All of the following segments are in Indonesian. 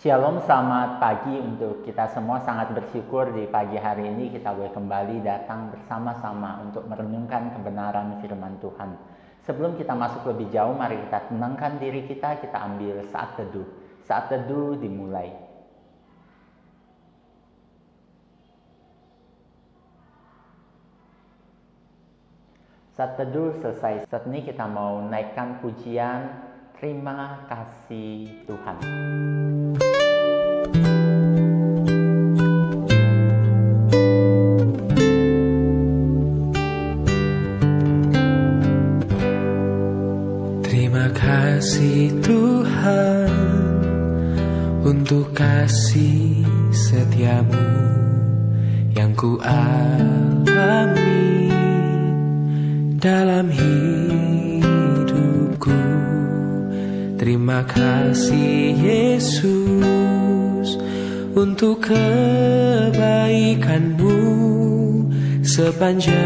Shalom, selamat pagi untuk kita semua. Sangat bersyukur di pagi hari ini kita boleh kembali datang bersama-sama untuk merenungkan kebenaran firman Tuhan. Sebelum kita masuk lebih jauh, mari kita tenangkan diri kita ambil saat teduh. Saat teduh dimulai. Saat teduh selesai. Saat ini kita mau naikkan pujian Terima Kasih Tuhan. Terima kasih Tuhan untuk kasih setiamu yang ku alami dalam hidupku. Terima kasih Yesus untuk kebaikanmu sepanjang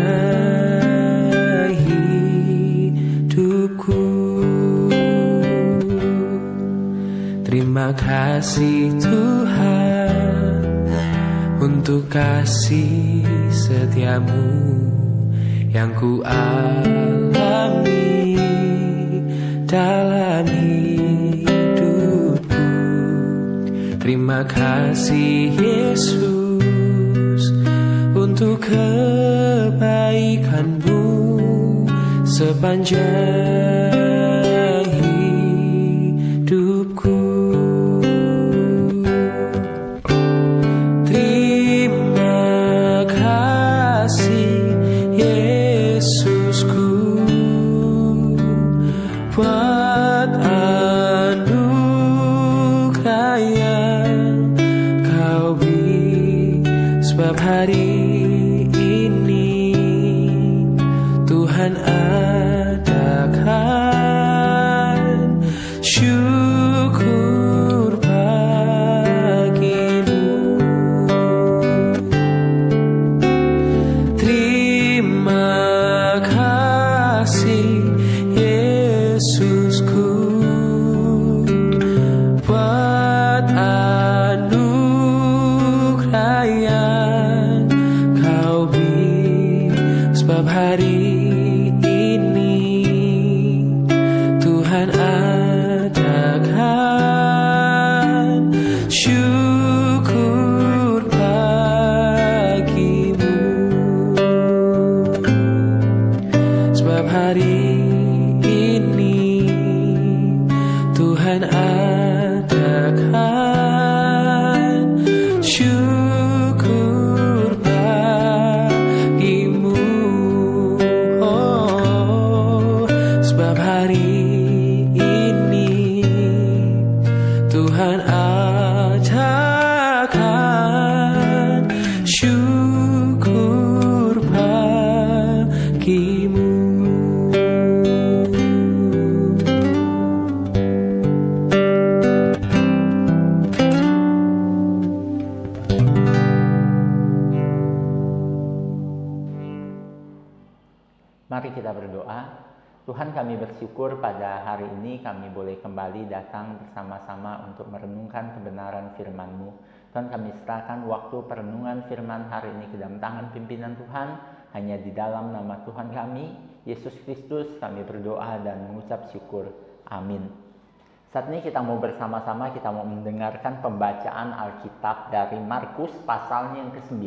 hidupku. Terima kasih Tuhan untuk kasih setiamu yang ku alami dalam hidupku. Terima kasih Yesus untuk kebaikanmu sepanjang hidupku. Terima kasih Yesusku buat anugerah yang kau beri, sebab hari ini Tuhan adakan syukur bagimu. Terima kasih Yesusku buat anugerah yang kau beri, sebab hari ini Tuhan adakan syukur bagimu, sebab hari ini Tuhan adakan syukur bagimu. Oh, sebab hari ini Tuhan adakan syukur bagimu. Mari kita berdoa. Tuhan, kami bersyukur pada hari ini kami boleh kembali datang bersama-sama untuk merenungkan kebenaran firman-Mu. Tuhan, kami serahkan waktu perenungan firman hari ini ke dalam tangan pimpinan Tuhan. Hanya di dalam nama Tuhan kami, Yesus Kristus, kami berdoa dan mengucap syukur. Amin. Saat ini kita mau bersama-sama, kita mau mendengarkan pembacaan Alkitab dari Markus pasalnya yang ke-9,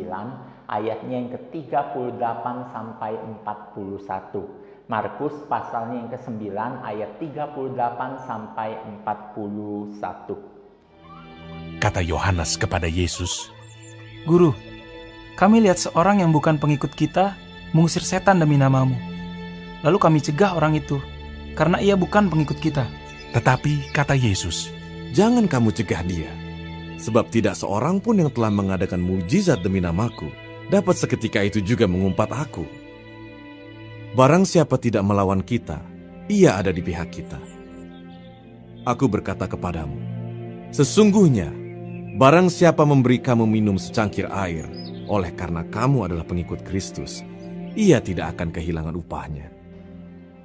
ayatnya yang ke-38 sampai 41. Markus pasalnya yang ke-9 ayat 38 sampai 41. Kata Yohanes kepada Yesus, Guru, kami lihat seorang yang bukan pengikut kita mengusir setan demi namamu. Lalu kami cegah orang itu, karena ia bukan pengikut kita. tetapi kata Yesus, Jangan kamu cegah dia, sebab tidak seorang pun yang telah mengadakan mujizat demi namaku dapat seketika itu juga mengumpat aku. Barang siapa tidak melawan kita, ia ada di pihak kita. Aku berkata kepadamu, sesungguhnya barang siapa memberi kamu minum secangkir air oleh karena kamu adalah pengikut Kristus, ia tidak akan kehilangan upahnya.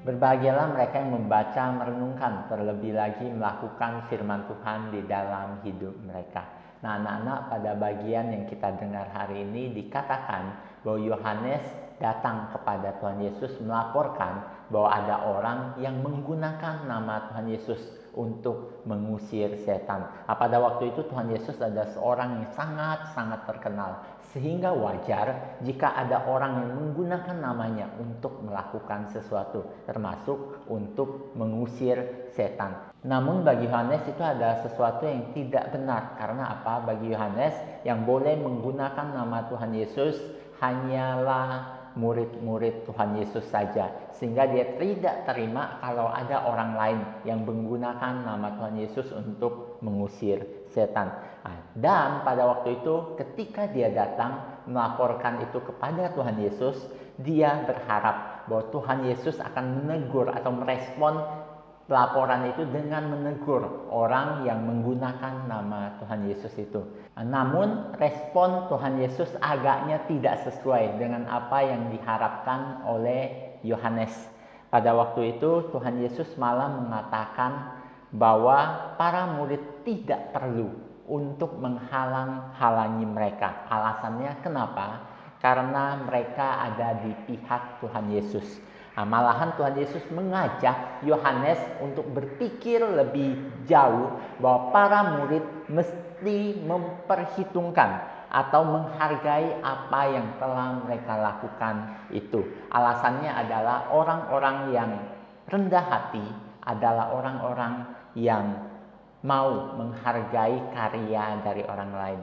Berbahagialah mereka yang membaca, merenungkan, terlebih lagi melakukan firman Tuhan di dalam hidup mereka. Nah, anak-anak, pada bagian yang kita dengar hari ini dikatakan bahwa Yohanes datang kepada Tuhan Yesus melaporkan bahwa ada orang yang menggunakan nama Tuhan Yesus untuk mengusir setan. Pada waktu itu Tuhan Yesus adalah seorang yang sangat-sangat terkenal, sehingga wajar jika ada orang yang menggunakan namanya untuk melakukan sesuatu, termasuk untuk mengusir setan. Namun bagi Yohanes itu adalah sesuatu yang tidak benar. Karena apa? Bagi Yohanes yang boleh menggunakan nama Tuhan Yesus hanyalah murid-murid Tuhan Yesus saja, sehingga dia tidak terima kalau ada orang lain yang menggunakan nama Tuhan Yesus untuk mengusir setan. Dan pada waktu itu ketika dia datang melaporkan itu kepada Tuhan Yesus, dia berharap bahwa Tuhan Yesus akan menegur atau merespon laporan itu dengan menegur orang yang menggunakan nama Tuhan Yesus itu. Namun respon Tuhan Yesus agaknya tidak sesuai dengan apa yang diharapkan oleh Yohanes. Pada waktu itu Tuhan Yesus malah mengatakan bahwa para murid tidak perlu untuk menghalang-halangi mereka. Alasannya kenapa? Karena mereka ada di pihak Tuhan Yesus. Malahan Tuhan Yesus mengajak Yohanes untuk berpikir lebih jauh bahwa para murid mesti memperhitungkan atau menghargai apa yang telah mereka lakukan itu. Alasannya adalah orang-orang yang rendah hati adalah orang-orang yang mau menghargai karya dari orang lain.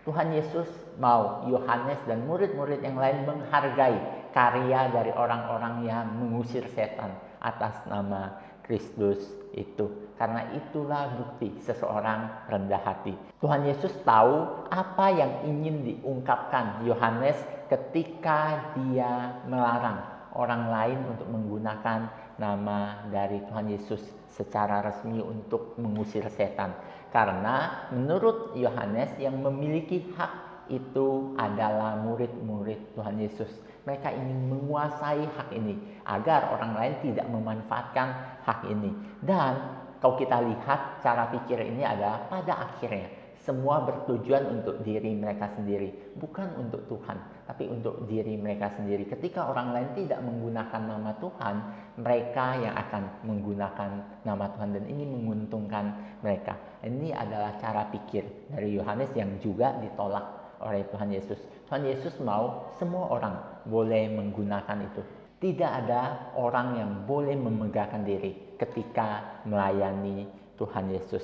Tuhan Yesus mau Yohanes dan murid-murid yang lain menghargai karya dari orang-orang yang mengusir setan atas nama Kristus itu. Karena itulah bukti seseorang rendah hati. Tuhan Yesus tahu apa yang ingin diungkapkan Yohanes ketika dia melarang orang lain untuk menggunakan nama dari Tuhan Yesus secara resmi untuk mengusir setan. Karena menurut Yohanes yang memiliki hak itu adalah murid-murid Tuhan Yesus. Mereka ingin menguasai hak ini agar orang lain tidak memanfaatkan hak ini. Dan kalau kita lihat cara pikir ini adalah pada akhirnya semua bertujuan untuk diri mereka sendiri, bukan untuk Tuhan, tapi untuk diri mereka sendiri. Ketika orang lain tidak menggunakan nama Tuhan, mereka yang akan menggunakan nama Tuhan, dan ini menguntungkan mereka. Ini adalah cara pikir dari Yohanes yang juga ditolak oleh Tuhan Yesus. Tuhan Yesus mau semua orang boleh menggunakan itu. Tidak ada orang yang boleh memegahkan diri ketika melayani Tuhan Yesus.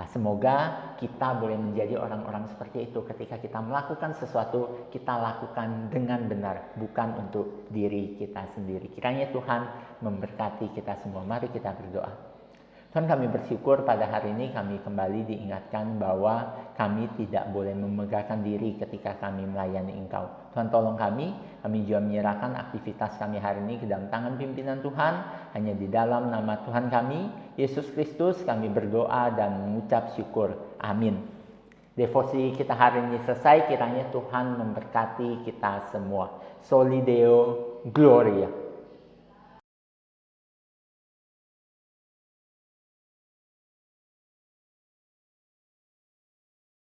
Semoga kita boleh menjadi orang-orang seperti itu. Ketika kita melakukan sesuatu, kita lakukan dengan benar, bukan untuk diri kita sendiri. Kiranya Tuhan memberkati kita semua. Mari kita berdoa. Tuhan, kami bersyukur pada hari ini kami kembali diingatkan bahwa kami tidak boleh memegahkan diri ketika kami melayani Engkau. Tuhan, tolong kami juga menyerahkan aktivitas kami hari ini ke dalam tangan pimpinan Tuhan. Hanya di dalam nama Tuhan kami, Yesus Kristus, kami berdoa dan mengucap syukur. Amin. Devosi kita hari ini selesai, kiranya Tuhan memberkati kita semua. Soli Deo Gloria.